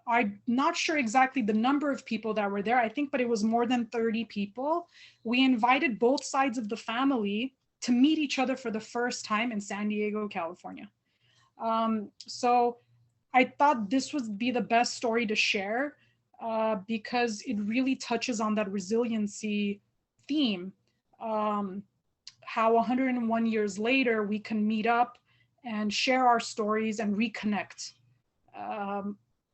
I'm not sure exactly the number of people that were there, I think, but it was more than 30 people. We invited both sides of the family to meet each other for the first time in San Diego, California. So I thought this would be the best story to share because it really touches on that resiliency theme. How 101 years later, we can meet up and share our stories and reconnect.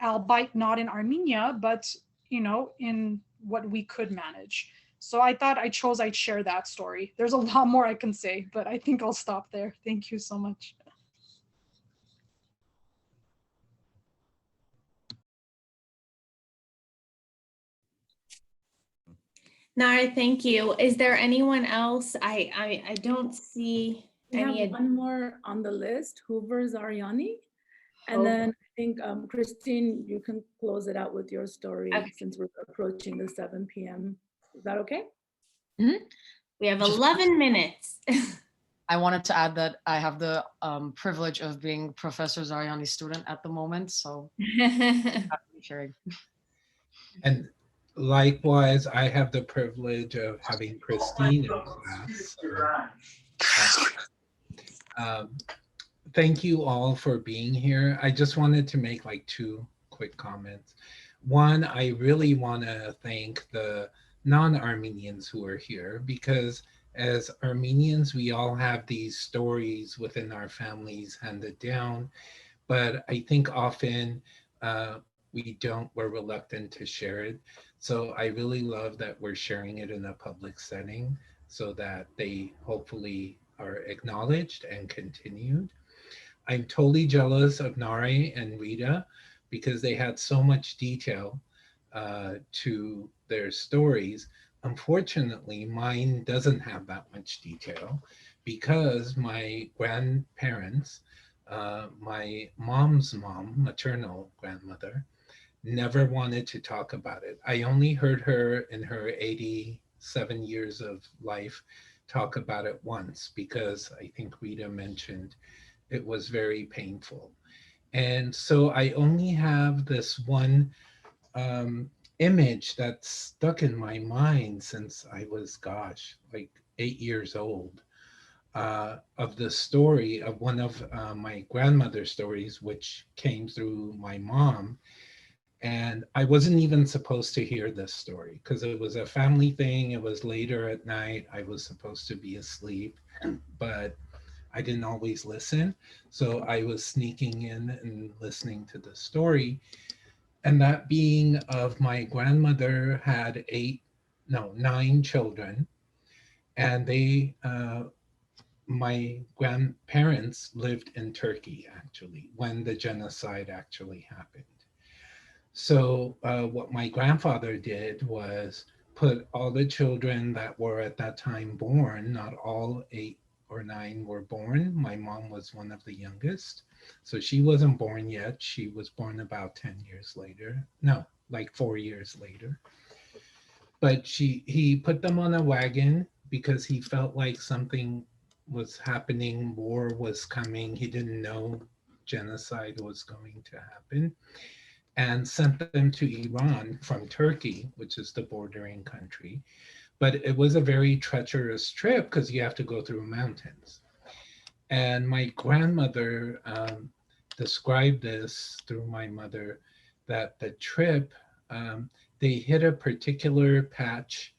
Albeit not in Armenia, but in what we could manage. So I thought I'd share that story. There's a lot more I can say, but I think I'll stop there. Thank you so much. Nara, thank you. Is there anyone else? I don't see any. We have one more on the list, Hoover Zariani. And Oh. then I think, Christine, you can close it out with your story Okay. since we're approaching the 7 p.m. Is that okay? Mm-hmm. We have 11 minutes. I wanted to add that I have the privilege of being Professor Zariani's student at the moment, so happy sharing. And likewise, I have the privilege of having Christine in class. Thank you all for being here. I just wanted to make like two quick comments. One, I really want to thank the non-Armenians who are here, because as Armenians, we all have these stories within our families handed down, but I think often we're reluctant to share it. So I really love that we're sharing it in a public setting so that they hopefully are acknowledged and continued. I'm totally jealous of Nare and Rita because they had so much detail to their stories. Unfortunately, mine doesn't have that much detail because my grandparents, my mom's mom, maternal grandmother, never wanted to talk about it. I only heard her in her 87 years of life talk about it once because I think Rita mentioned it was very painful. And so I only have this one image that's stuck in my mind since I was, gosh, like 8 years old, of the story of one of my grandmother's stories, which came through my mom. And I wasn't even supposed to hear this story because it was a family thing. It was later at night. I was supposed to be asleep, but I didn't always listen. So I was sneaking in and listening to the story. And that being of my grandmother had 9 children, and my grandparents lived in Turkey actually when the genocide actually happened. So what my grandfather did was put all the children that were at that time born, not all 8 or 9 were born. My mom was one of the youngest. So she wasn't born yet. She was born about 10 years later. No, like 4 years later. But he put them on a wagon because he felt like something was happening, war was coming. He didn't know genocide was going to happen, and sent them to Iran from Turkey, which is the bordering country. But it was a very treacherous trip because you have to go through mountains. And my grandmother described this through my mother, that the trip, they hit a particular patch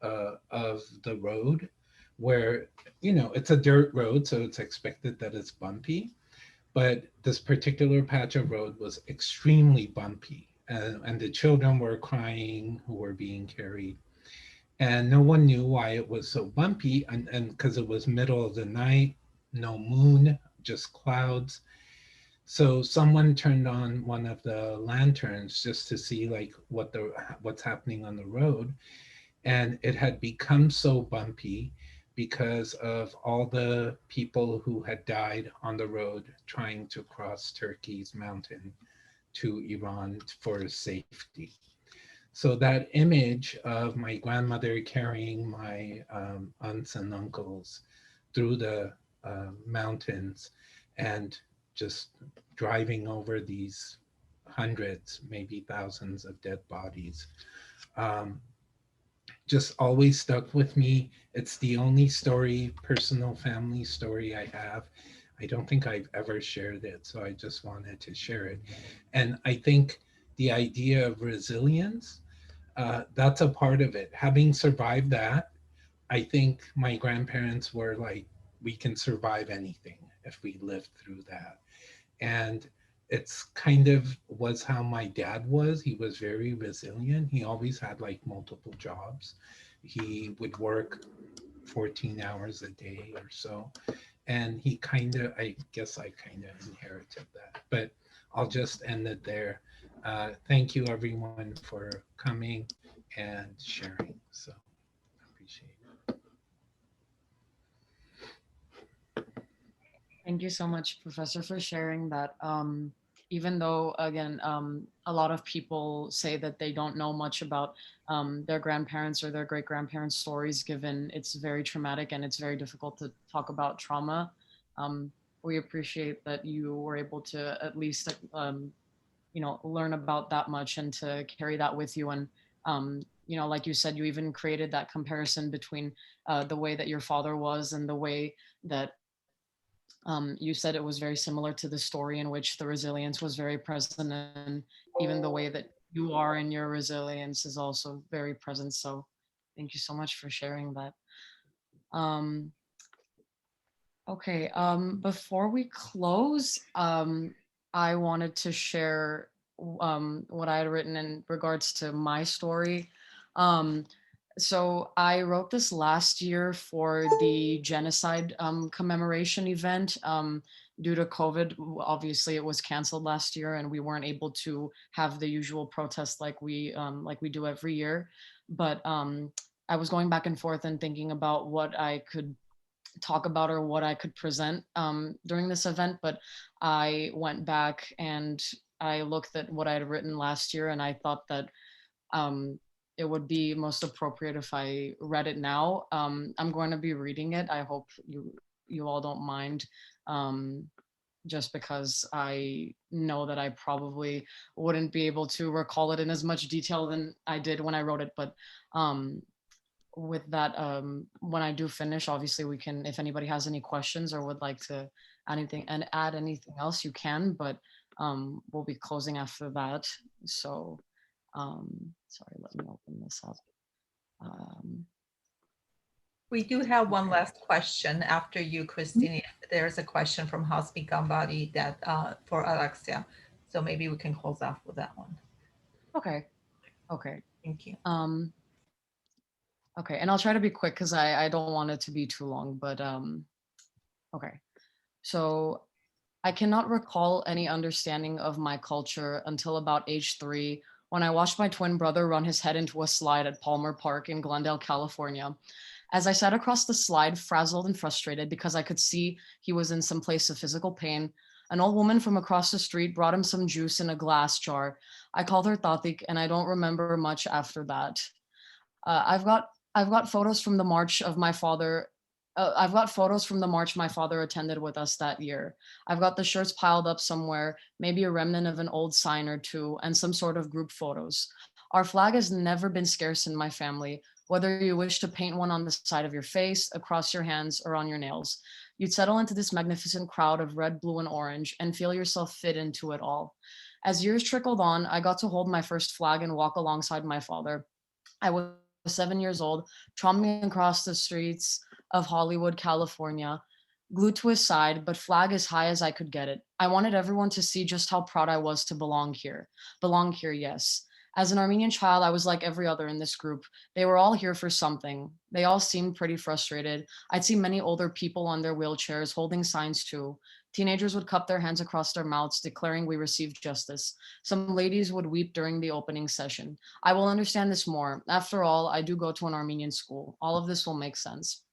of the road where, it's a dirt road, so it's expected that it's bumpy. But this particular patch of road was extremely bumpy, and the children were crying who were being carried. And no one knew why it was so bumpy, and because it was middle of the night, no moon, just clouds. So someone turned on one of the lanterns just to see like what's happening on the road, and it had become so bumpy because of all the people who had died on the road trying to cross Turkey's mountain to Iran for safety. So that image of my grandmother carrying my aunts and uncles through the mountains and just driving over these hundreds, maybe thousands of dead bodies, just always stuck with me. It's the only story, personal family story I have. I don't think I've ever shared it, so I just wanted to share it. And I think the idea of resilience, that's a part of it. Having survived that, I think my grandparents were like, we can survive anything if we live through that. And it's kind of was how my dad was. He was very resilient. He always had like multiple jobs. He would work 14 hours a day or so. And he kind of, I guess I kind of inherited that. But I'll just end it there. Thank you everyone for coming and sharing. So I appreciate it. Thank you so much, Professor, for sharing that. Even though, again, a lot of people say that they don't know much about their grandparents or their great grandparents' stories, given it's very traumatic and it's very difficult to talk about trauma. We appreciate that you were able to at least, learn about that much and to carry that with you. And, like you said, you even created that comparison between the way that your father was and the way that you said it was very similar to the story in which the resilience was very present, and even the way that you are in your resilience is also very present. So thank you so much for sharing that. Okay, before we close, I wanted to share what I had written in regards to my story. So I wrote this last year for the genocide commemoration event. Due to COVID, obviously it was canceled last year, and we weren't able to have the usual protest like we do every year. But I was going back and forth and thinking about what I could talk about or what I could present during this event. But I went back and I looked at what I had written last year, and I thought that it would be most appropriate if I read it now. I'm going to be reading it. I hope you all don't mind, just because I know that I probably wouldn't be able to recall it in as much detail than I did when I wrote it. But with that, when I do finish, obviously we can, if anybody has any questions or would like to add anything else, you can, but we'll be closing after that. So sorry, let me open this up. We do have one last question after you, Christine. There's a question from Hasbi Gambari that for Alexia. So maybe we can close off with that one. Okay. Okay. Thank you. Okay, and I'll try to be quick because I don't want it to be too long, but okay. So I cannot recall any understanding of my culture until about age 3, when I watched my twin brother run his head into a slide at Palmer Park in Glendale, California. As I sat across the slide, frazzled and frustrated because I could see he was in some place of physical pain, an old woman from across the street brought him some juice in a glass jar. I called her Tatik, and I don't remember much after that. Uh, I've got I've got photos from the march of my father. I've got photos from the march my father attended with us that year. I've got the shirts piled up somewhere, maybe a remnant of an old sign or two, and some sort of group photos. Our flag has never been scarce in my family, whether you wish to paint one on the side of your face, across your hands, or on your nails. You'd settle into this magnificent crowd of red, blue, and orange and feel yourself fit into it all. As years trickled on, I got to hold my first flag and walk alongside my father. I was 7 years old, tromping across the streets of Hollywood, California, glued to his side, but flag as high as I could get it. I wanted everyone to see just how proud I was to belong here. Belong here, yes. As an Armenian child, I was like every other in this group. They were all here for something. They all seemed pretty frustrated. I'd see many older people on their wheelchairs holding signs too. Teenagers would cup their hands across their mouths, declaring we received justice. Some ladies would weep during the opening session. I will understand this more. After all, I do go to an Armenian school. All of this will make sense.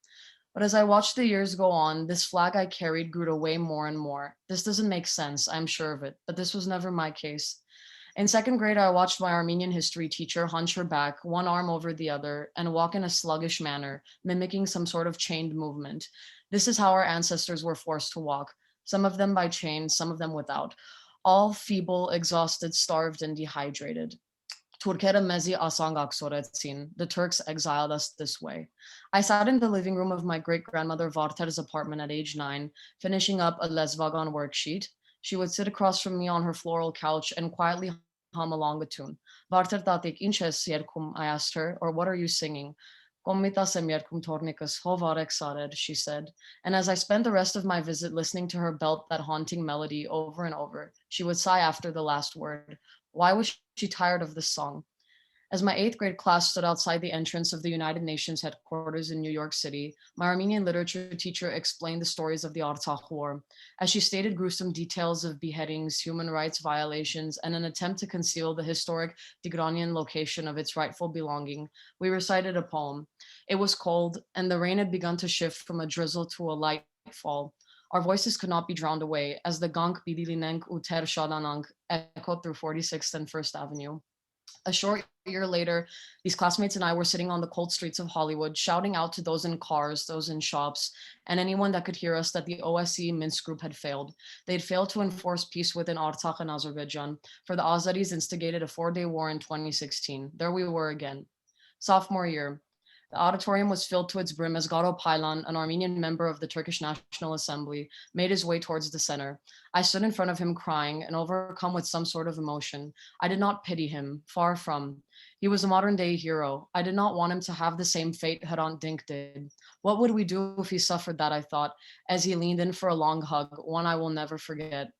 But as I watched the years go on, this flag I carried grew to weigh more and more. This doesn't make sense, I'm sure of it, but this was never my case. In second grade, I watched my Armenian history teacher hunch her back, one arm over the other, and walk in a sluggish manner, mimicking some sort of chained movement. This is how our ancestors were forced to walk, some of them by chains, some of them without. All feeble, exhausted, starved, and dehydrated. Turkere mezi asangaksoretsin. The Turks exiled us this way. I sat in the living room of my great-grandmother Varter's apartment at age 9, finishing up a Lesvagon worksheet. She would sit across from me on her floral couch and quietly hum along a tune. Varter tatik, ինչ ես երգում, I asked her, or what are you singing? Komitas եմ երգում թորնիկս, հով արեք սարեր, she said. And as I spent the rest of my visit listening to her belt that haunting melody over and over, she would sigh after the last word. Why was she tired of this song? As my 8th grade class stood outside the entrance of the United Nations headquarters in New York City, my Armenian literature teacher explained the stories of the Artsakh War. As she stated gruesome details of beheadings, human rights violations, and an attempt to conceal the historic Tigranian location of its rightful belonging, we recited a poem. It was cold, and the rain had begun to shift from a drizzle to a light fall. Our voices could not be drowned away as the Gank Bidilinenk Uter Shadanank echoed through 46th and 1st Avenue. A short year later, these classmates and I were sitting on the cold streets of Hollywood, shouting out to those in cars, those in shops, and anyone that could hear us that the OSCE Minsk group had failed. They'd failed to enforce peace within Artsakh and Azerbaijan, for the Azeris instigated a 4-day war in 2016. There we were again. Sophomore year. The auditorium was filled to its brim as Garo Paylan, an Armenian member of the Turkish National Assembly, made his way towards the center. I stood in front of him crying and overcome with some sort of emotion. I did not pity him, far from. He was a modern-day hero. I did not want him to have the same fate Hrant Dink did. What would we do if he suffered that, I thought, as he leaned in for a long hug, one I will never forget.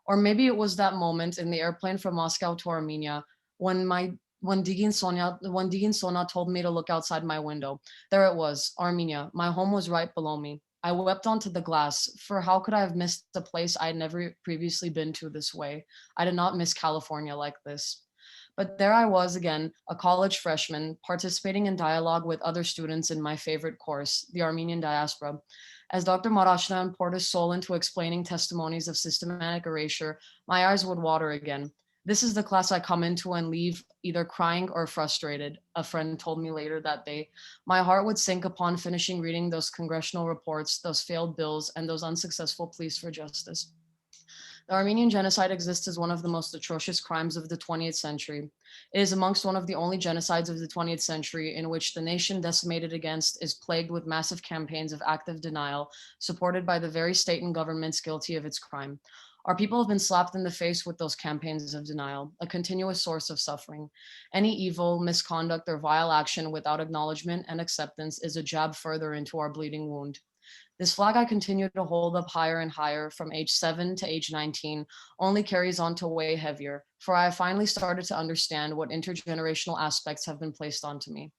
Or maybe it was that moment in the airplane from Moscow to Armenia when Digin Sona told me to look outside my window. There it was, Armenia. My home was right below me. I wept onto the glass, for how could I have missed a place I had never previously been to this way? I did not miss California like this. But there I was again, a college freshman, participating in dialogue with other students in my favorite course, the Armenian diaspora. As Dr. Marashnan poured his soul into explaining testimonies of systematic erasure, my eyes would water again. This is the class I come into and leave either crying or frustrated, a friend told me later that day. My heart would sink upon finishing reading those congressional reports, those failed bills, and those unsuccessful pleas for justice. The Armenian Genocide exists as one of the most atrocious crimes of the 20th century. It is amongst one of the only genocides of the 20th century in which the nation decimated against is plagued with massive campaigns of active denial, supported by the very state and governments guilty of its crime. Our people have been slapped in the face with those campaigns of denial, a continuous source of suffering. Any evil, misconduct, or vile action without acknowledgement and acceptance is a jab further into our bleeding wound. This flag I continue to hold up higher and higher from age 7 to age 19 only carries on to weigh heavier, for I have finally started to understand what intergenerational aspects have been placed onto me.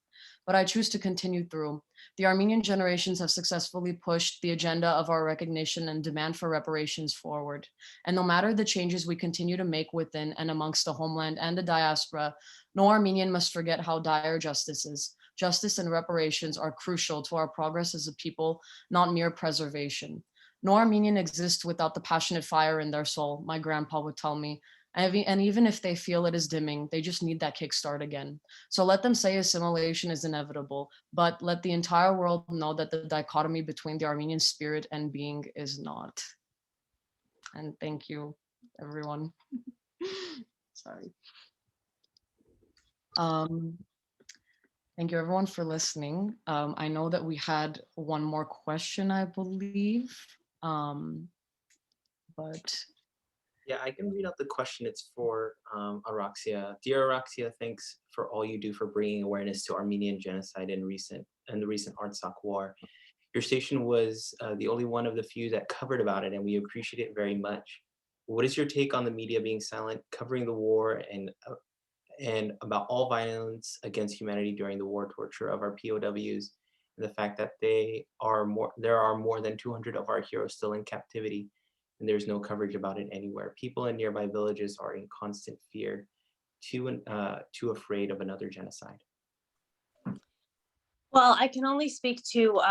But I choose to continue through. The Armenian generations have successfully pushed the agenda of our recognition and demand for reparations forward. And no matter the changes we continue to make within and amongst the homeland and the diaspora, no Armenian must forget how dire justice is. Justice and reparations are crucial to our progress as a people, not mere preservation. No Armenian exists without the passionate fire in their soul, my grandpa would tell me. And even if they feel it is dimming, they just need that kickstart again. So let them say assimilation is inevitable, but let the entire world know that the dichotomy between the Armenian spirit and being is not. And thank you, everyone. Sorry. Thank you everyone for listening. I know that we had one more question, I believe, but. Yeah, I can read out the question. It's for Araxia. Dear Araxia, thanks for all you do for bringing awareness to Armenian genocide and the recent Artsakh war. Your station was the only one of the few that covered about it, and we appreciate it very much. What is your take on the media being silent, covering the war and about all violence against humanity during the war, torture of our POWs, and the fact that there are more than 200 of our heroes still in captivity, and there's no coverage about it anywhere. People in nearby villages are in constant fear, too afraid of another genocide. Well, I can only speak to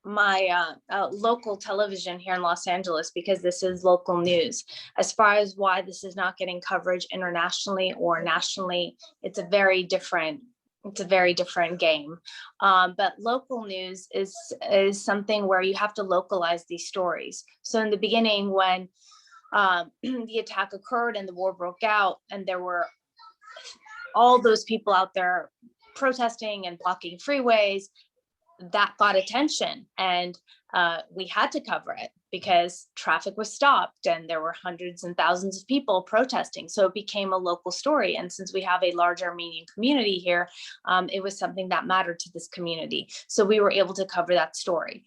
my local television here in Los Angeles, because this is local news. As far as why this is not getting coverage internationally or nationally, it's a very different game. But local news is something where you have to localize these stories. So in the beginning, when the attack occurred and the war broke out, and there were all those people out there protesting and blocking freeways, that got attention, and we had to cover it because traffic was stopped and there were hundreds and thousands of people protesting. So it became a local story. And since we have a large Armenian community here, it was something that mattered to this community. So we were able to cover that story.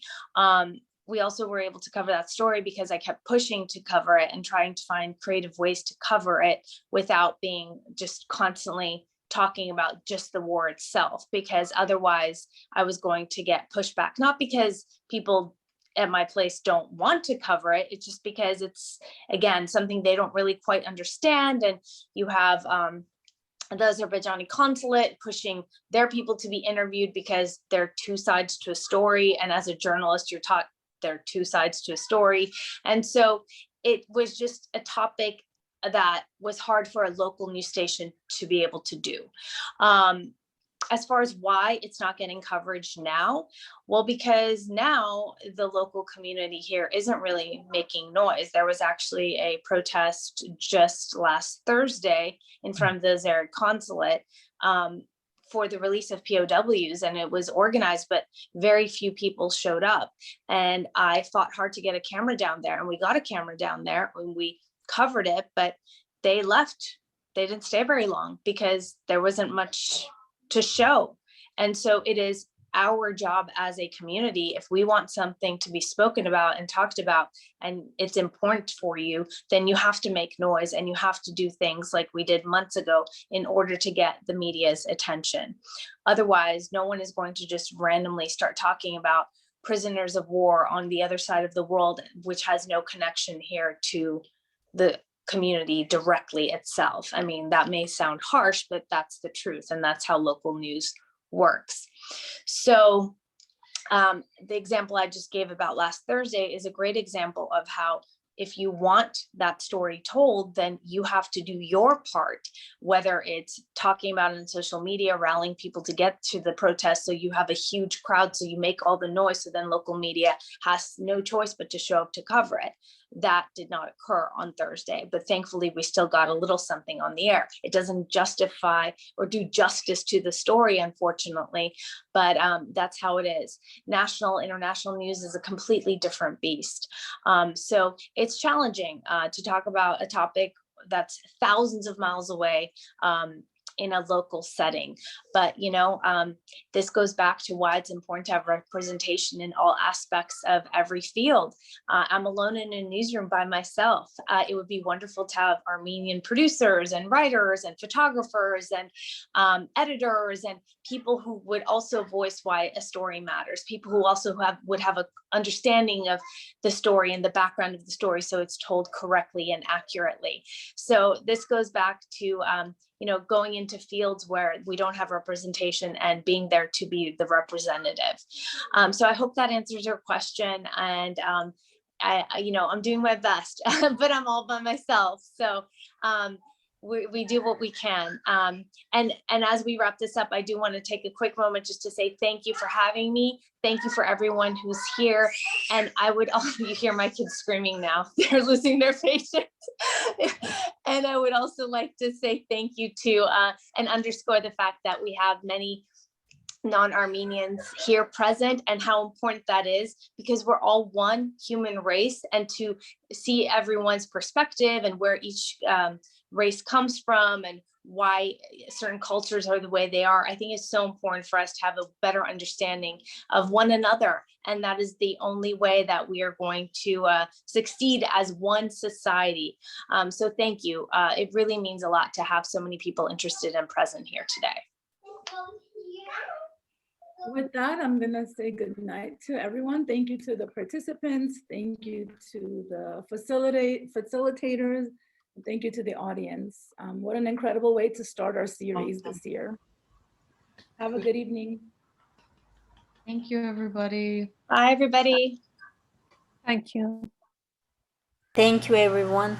We also were able to cover that story because I kept pushing to cover it and trying to find creative ways to cover it without being just constantly talking about just the war itself, because otherwise I was going to get pushback, not because people at my place don't want to cover it. It's just because it's, again, something they don't really quite understand. And you have the Azerbaijani consulate pushing their people to be interviewed because there are two sides to a story. And as a journalist, you're taught there are two sides to a story. And so it was just a topic that was hard for a local news station to be able to do. As far as why it's not getting coverage now, well, because now the local community here isn't really making noise. There was actually a protest just last Thursday in front of the Azeri consulate for the release of POWs, and it was organized, but very few people showed up. And I fought hard to get a camera down there, and we got a camera down there when we covered it, but they left. They didn't stay very long because there wasn't much to show. And so it is our job as a community, if we want something to be spoken about and talked about, and it's important for you, then you have to make noise and you have to do things like we did months ago in order to get the media's attention. Otherwise, no one is going to just randomly start talking about prisoners of war on the other side of the world, which has no connection here to the community directly itself. I mean, that may sound harsh, but that's the truth, and that's how local news works. So the example I just gave about last Thursday is a great example of how if you want that story told, then you have to do your part, whether it's talking about it in social media, rallying people to get to the protest so you have a huge crowd, so you make all the noise, so then local media has no choice but to show up to cover it. That did not occur on Thursday, but thankfully we still got a little something on the air. It doesn't justify or do justice to the story, unfortunately, but that's how it is. National, international news is a completely different beast. So it's challenging to talk about a topic that's thousands of miles away in a local setting. But, this goes back to why it's important to have representation in all aspects of every field. I'm alone in a newsroom by myself. It would be wonderful to have Armenian producers and writers and photographers and editors and people who would also voice why a story matters, people who also would have an understanding of the story and the background of the story so it's told correctly and accurately. So this goes back to going into fields where we don't have representation and being there to be the representative. So I hope that answers your question. And I'm doing my best, but I'm all by myself. So we do what we can. And as we wrap this up, I do want to take a quick moment just to say thank you for having me. Thank you for everyone who's here. And I would also, you hear my kids screaming now, they're losing their patience. And I would also like to say thank you to, and underscore the fact that we have many non-Armenians here present and how important that is, because we're all one human race, and to see everyone's perspective and where each race comes from and why certain cultures are the way they are, I think is so important for us to have a better understanding of one another. And that is the only way that we are going to succeed as one society. So thank you. It really means a lot to have so many people interested and present here today. With that, I'm going to say good night to everyone. Thank you to the participants. Thank you to the facilitators. Thank you to the audience. What an incredible way to start our series this year. Have a good evening. Thank you, everybody. Bye, everybody. Thank you. Thank you, everyone.